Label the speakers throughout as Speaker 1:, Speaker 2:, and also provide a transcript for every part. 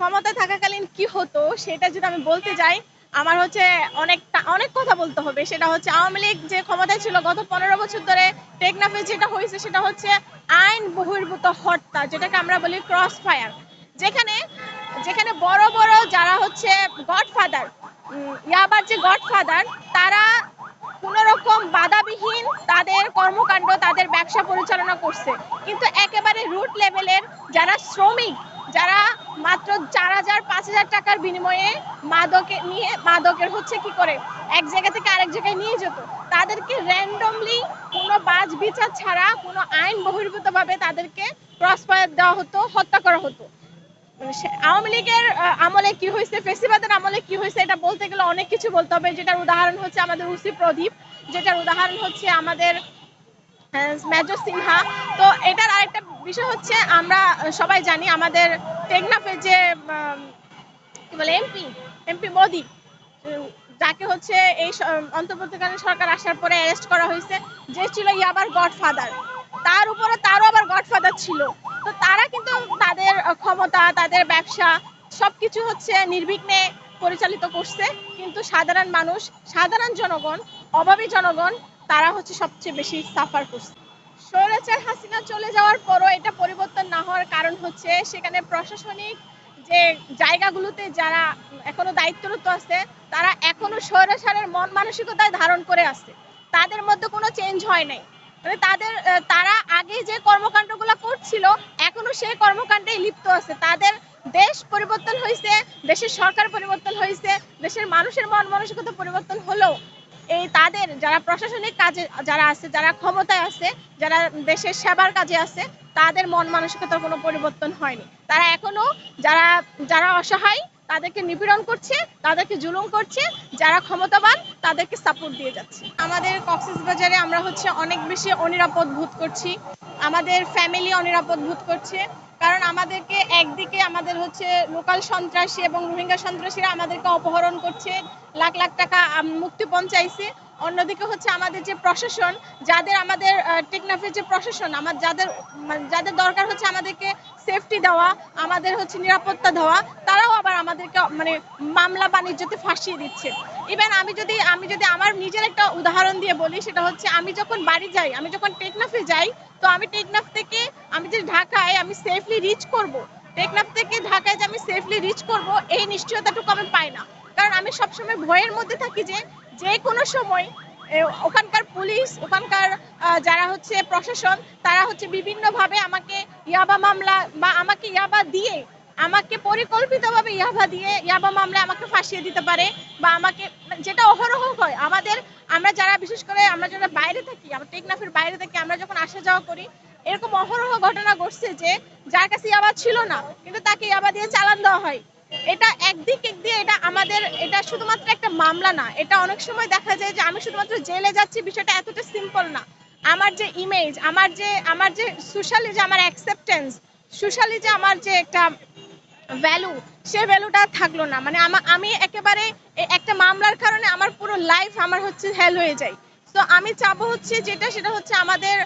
Speaker 1: ক্ষমতায় থাকাকালীন কি হতো সেটা যদি আমি বলতে যাই, আমার হচ্ছে অনেক কথা বলতে হবে। সেটা হচ্ছে আওয়ামী লীগ যে ক্ষমতায় ছিল গত 15 বছর ধরে, টেকনাফে যেটা হয়েছে সেটা হচ্ছে আইন বহির্ভূত হত্যা, যেটাকে আমরা বলি ক্রস ফায়ার। যেখানে যেখানে বড় বড় যারা হচ্ছে গডফাদার, ইয়াবার যে গডফাদার, তারা কোন রকম বাধাবিহীন তাদের কর্মকাণ্ড, তাদের ব্যবসা পরিচালনা করছে। কিন্তু একেবারে রুট লেভেলের যারা শ্রমিক, যারা মাত্র 4,000-5,000 টাকার বিনিময়ে মাদকের হচ্ছে কি করে এক জায়গা থেকে আরেক জায়গায় নিয়ে যেত, তাদেরকে র্যান্ডমলি কোনো বাজ বিচার ছাড়া, কোনো আইন বহির্ভূত ভাবে তাদেরকে ক্রস ফায়ার দেওয়া হতো, হত্যা করা হতো। আওয়ামী লীগের আমলে কি হয়েছে, ফেসিবাদের আমলে কি হয়েছে, এটা বলতে গেলে অনেক কিছু বলতে হবে। যেটার উদাহরণ হচ্ছে আমাদের ওসি প্রদীপ, যেটার উদাহরণ হচ্ছে আমাদের মেজর সিনহা। তো এটার আরেকটা বিষয় হচ্ছে, আমরা সবাই জানি আমাদের টেকনাফের যে কি বলে এমপি মোদি, যাকে হচ্ছে এই অন্তর্বর্তীকালীন সরকার আসার পরে অ্যারেস্ট করা হয়েছে, যে ছিল ইয়াবার গডফাদার, তার উপরে তারও আবার গডফাদার ছিল। তো তারা কিন্তু তাদের ক্ষমতা, তাদের ব্যবসা সবকিছু হচ্ছে নির্বিঘ্নে পরিচালিত করছে, কিন্তু সাধারণ মানুষ, সাধারণ জনগণ, অভাবী জনগণ, তারা হচ্ছে সবচেয়ে বেশি সাফার করছে। স্বৈরাচার হাসিনা চলে যাওয়ার পরও এটা পরিবর্তন না হওয়ার কারণ হচ্ছে সেখানে প্রশাসনিক যে জায়গাগুলোতে যারা এখনো দায়িত্বরত আছে, তারা এখনো স্বৈরাচারের মন মানসিকতায় ধারণ করে আছে। তাদের মধ্যে কোনো চেঞ্জ হয় নাই। মানে তারা আগে যে কর্মকাণ্ডগুলো করছিল এখনো সেই কর্মকাণ্ডেই লিপ্ত আছে। তাদের দেশ পরিবর্তন হয়েছে, দেশের সরকার পরিবর্তন হয়েছে, দেশের মানুষের মন মানসিকতা পরিবর্তন হলেও এই তাদের যারা প্রশাসনিক কাজে যারা আছে, যারা ক্ষমতায় আছে, যারা দেশের সেবার কাজে আছে, তাদের মন মানসিকতার কোনো পরিবর্তন হয়নি। তারা এখনো যারা যারা অসহায় তাদেরকে নিপীড়ন করছে, তাদেরকে জুলুম করছে, যারা ক্ষমতাবান তাদেরকে সাপোর্ট দিয়ে যাচ্ছে। আমাদের কক্সবাজারে আমরা হচ্ছে অনেক বেশি অনিরাপদ বোধ করছি, আমাদের ফ্যামিলি অনিরাপদ বোধ করছে। কারণ আমাদেরকে একদিকে আমাদের হচ্ছে লোকাল সন্ত্রাসী এবং রোহিঙ্গা সন্ত্রাসীরা আমাদেরকে অপহরণ করছে, লাখ লাখ টাকা মুক্তিপণ চাইছে। অন্যদিকে হচ্ছে আমাদের যে প্রশাসন, যাদের আমাদের টেকনাফের যে প্রশাসন, আমার যাদের দরকার হচ্ছে আমাদেরকে সেফটি দেওয়া, আমাদের হচ্ছে নিরাপত্তা দেওয়া, তারাও আবার আমাদেরকে মানে মামলা বাণিজ্যতে ফাঁসিয়ে দিচ্ছে। ইভেন আমি যদি আমার নিজের একটা উদাহরণ দিয়ে বলি, সেটা হচ্ছে আমি যখন বাড়ি যাই, আমি যখন টেকনাফে যাই, তো আমি টেকনাফ থেকে আমি যে ঢাকায় আমি সেফলি রিচ করব, টেকনাফ থেকে ঢাকায় যে আমি সেফলি রিচ করব, এই নিশ্চয়তাটুকু আমি পাই না। কারণ আমি সবসময় ভয়ের মধ্যে থাকি যে কোনো সময় ওখানকার পুলিশ, ওখানকার যারা হচ্ছে প্রশাসন, তারা হচ্ছে বিভিন্নভাবে আমাকে ইয়াবা মামলা বা আমাকে ইয়াবা দিয়ে, আমাকে পরিকল্পিতভাবে ইয়াবা মামলায় আমাকে ফাঁসিয়ে দিতে পারে, বা আমাকে, যেটা অহরহ হয় আমরা যারা বিশেষ করে আমরা যারা বাইরে থাকি, আমরা টেকনাফের বাইরে থাকি, আমরা যখন আসা যাওয়া করি, এরকম অহরহ ঘটনা ঘটছে যে যার কাছে ইয়াবা ছিল না কিন্তু তাকে ইয়াবা দিয়ে চালান দেওয়া হয়। এটা একদিক দিয়ে এটা শুধুমাত্র একটা মামলা না, এটা অনেক সময় দেখা যায় যে আমি শুধুমাত্র জেলে যাচ্ছি, বিষয়টা এতটা সিম্পল না। আমার যে ইমেজ, আমার যে সোশ্যালি যে আমার অ্যাকসেপ্টেন্স, সোশ্যালি যে আমার যে একটা ভ্যালু, সে ভ্যালুটা থাকলো না। মানে আমি একেবারে একটা মামলার কারণে আমার পুরো লাইফ আমার হচ্ছে হেল হয়ে যায়। তো আমি চাবো হচ্ছে সেটা হচ্ছে আমাদের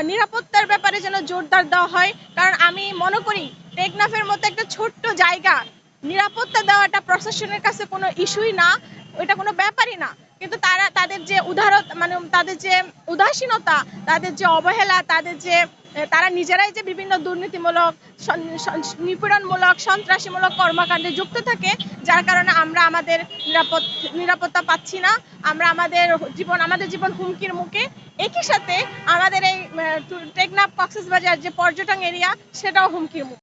Speaker 1: নিরাপত্তার ব্যাপারে যেন জোরদার দেওয়া হয়। কারণ আমি মনে করি টেকনাফের মতো একটা ছোট্ট জায়গা নিরাপত্তা দেওয়াটা প্রশাসনের কাছে কোনো ইস্যুই না, ওইটা কোনো ব্যাপারই না। কিন্তু তাদের যে তাদের যে উদাসীনতা, তাদের যে অবহেলা, তারা নিজেরাই যে বিভিন্ন দুর্নীতিমূলক, নিপীড়নমূলক, সন্ত্রাসীমূলক কর্মকাণ্ডে যুক্ত থাকে, যার কারণে আমরা আমাদের নিরাপত্তা পাচ্ছি না, আমরা আমাদের জীবন হুমকির মুখে। একই সাথে আমাদের এই টেকনাফ কক্সবাজার যে পর্যটন এরিয়া, সেটাও হুমকির মুখে।